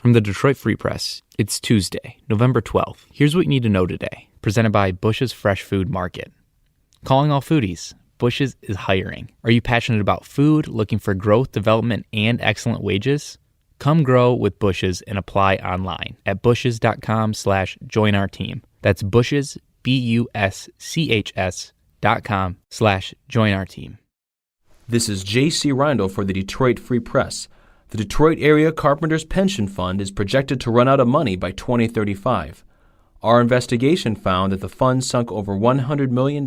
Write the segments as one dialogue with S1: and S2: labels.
S1: From the Detroit Free Press, it's Tuesday, November 12th. Here's what you need to know today. Presented by Bush's Fresh Food Market. Calling all foodies, Bush's is hiring. Are you passionate about food, looking for growth, development, and excellent wages? Come grow with Bush's and apply online at bushes.com/join our team. That's Bush's, BUSCHS.com/join our team.
S2: This is J.C. Reindl for the Detroit Free Press. The Detroit Area Carpenters Pension Fund is projected to run out of money by 2035. Our investigation found that the fund sunk over $100 million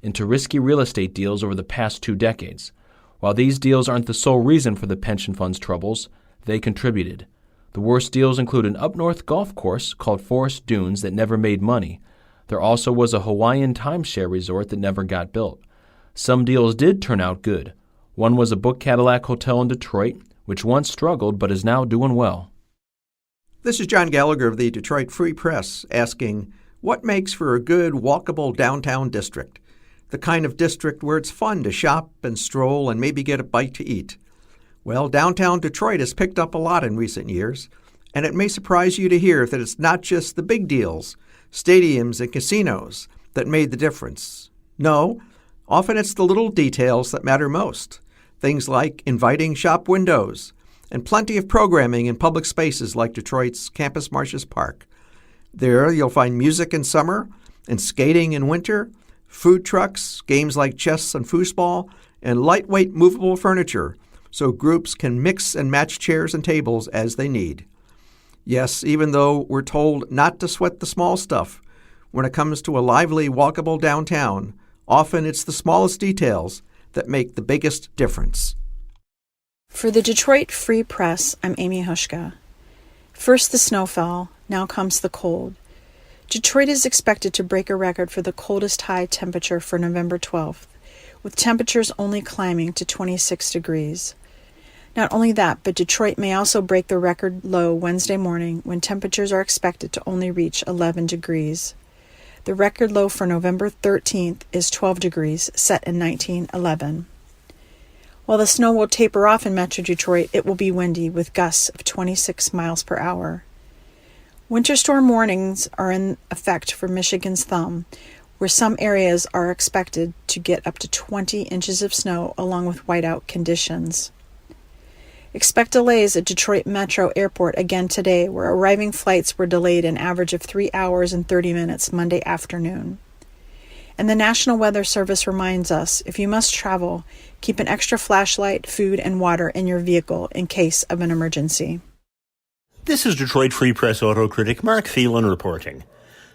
S2: into risky real estate deals over the past 2 decades. While these deals aren't the sole reason for the pension fund's troubles, they contributed. The worst deals include an up-north golf course called Forest Dunes that never made money. There also was a Hawaiian timeshare resort that never got built. Some deals did turn out good. One was a Book Cadillac hotel in Detroit, which once struggled but is now doing well.
S3: This is John Gallagher of the Detroit Free Press asking, what makes for a good, walkable downtown district? The kind of district where it's fun to shop and stroll and maybe get a bite to eat. Well, downtown Detroit has picked up a lot in recent years, and it may surprise you to hear that it's not just the big deals, stadiums and casinos, that made the difference. No, often it's the little details that matter most. Things like inviting shop windows and plenty of programming in public spaces like Detroit's Campus Martius Park. There you'll find music in summer and skating in winter, food trucks, games like chess and foosball, and lightweight movable furniture so groups can mix and match chairs and tables as they need. Yes, even though we're told not to sweat the small stuff, when it comes to a lively, walkable downtown, often it's the smallest details that make the biggest difference.
S4: For the Detroit Free Press, I'm Amy Hushka. First the snow fell, now comes the cold. Detroit is expected to break a record for the coldest high temperature for November 12th, with temperatures only climbing to 26 degrees. Not only that, but Detroit may also break the record low Wednesday morning when temperatures are expected to only reach 11 degrees. The record low for November 13th is 12 degrees, set in 1911. While the snow will taper off in Metro Detroit, it will be windy with gusts of 26 miles per hour. Winter storm warnings are in effect for Michigan's Thumb, where some areas are expected to get up to 20 inches of snow along with whiteout conditions. Expect delays at Detroit Metro Airport again today, where arriving flights were delayed an average of 3 hours and 30 minutes Monday afternoon. And the National Weather Service reminds us, if you must travel, keep an extra flashlight, food, and water in your vehicle in case of an emergency.
S5: This is Detroit Free Press auto critic Mark Phelan reporting.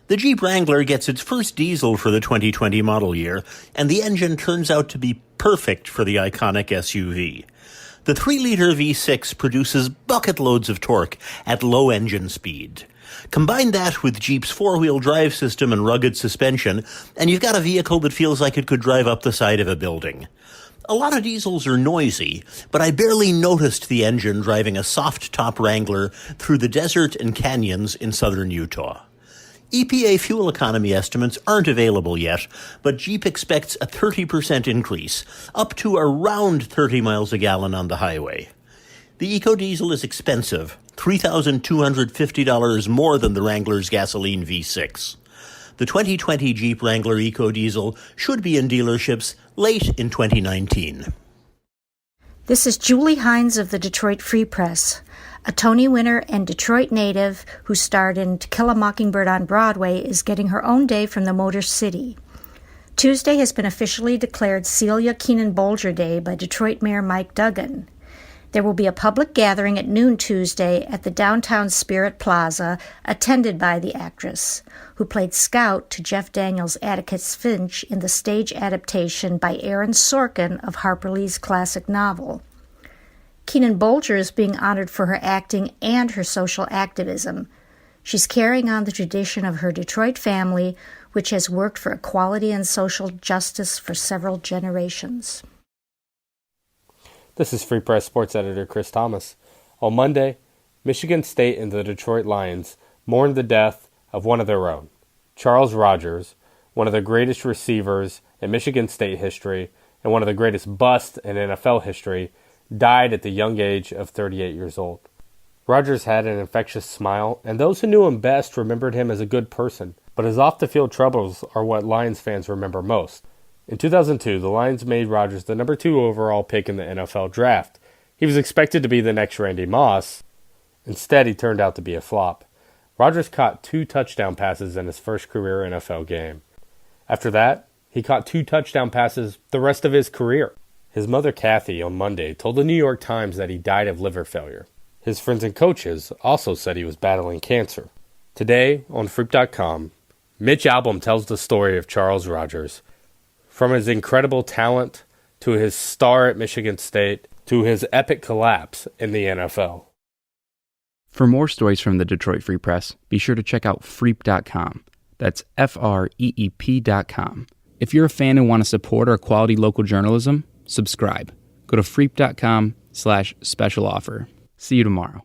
S5: The Jeep Wrangler gets its first diesel for the 2020 model year, and the engine turns out to be perfect for the iconic SUV. The 3-liter V6 produces bucket loads of torque at low engine speed. Combine that with Jeep's 4-wheel drive system and rugged suspension, and you've got a vehicle that feels like it could drive up the side of a building. A lot of diesels are noisy, but I barely noticed the engine driving a soft-top Wrangler through the desert and canyons in southern Utah. EPA fuel economy estimates aren't available yet, but Jeep expects a 30% increase, up to around 30 miles a gallon on the highway. The EcoDiesel is expensive, $3,250 more than the Wrangler's gasoline V6. The 2020 Jeep Wrangler EcoDiesel should be in dealerships late in 2019.
S6: This is Julie Hines of the Detroit Free Press. A Tony winner and Detroit native who starred in To Kill a Mockingbird on Broadway is getting her own day from the Motor City. Tuesday has been officially declared Celia Keenan Bolger Day by Detroit Mayor Mike Duggan. There will be a public gathering at noon Tuesday at the downtown Spirit Plaza, attended by the actress, who played Scout to Jeff Daniels' Atticus Finch in the stage adaptation by Aaron Sorkin of Harper Lee's classic novel. Keenan Bolger is being honored for her acting and her social activism. She's carrying on the tradition of her Detroit family, which has worked for equality and social justice for several generations.
S7: This is Free Press Sports Editor Chris Thomas. On Monday, Michigan State and the Detroit Lions mourned the death of one of their own, Charles Rogers, one of the greatest receivers in Michigan State history and one of the greatest busts in NFL history, died at the young age of 38 years old. Rodgers had an infectious smile, and those who knew him best remembered him as a good person. But his off-the-field troubles are what Lions fans remember most. In 2002, the Lions made Rodgers the number 2 overall pick in the NFL draft. He was expected to be the next Randy Moss. Instead, he turned out to be a flop. Rodgers caught 2 touchdown passes in his first career NFL game. After that, he caught 2 touchdown passes the rest of his career. His mother, Kathy, on Monday told the New York Times that he died of liver failure. His friends and coaches also said he was battling cancer. Today, on Freep.com, Mitch Albom tells the story of Charles Rodgers. From his incredible talent, to his star at Michigan State, to his epic collapse in the NFL.
S1: For more stories from the Detroit Free Press, be sure to check out Freep.com. That's FREEP.com. If you're a fan and want to support our quality local journalism, subscribe. Go to Freep.com/special offer. See you tomorrow.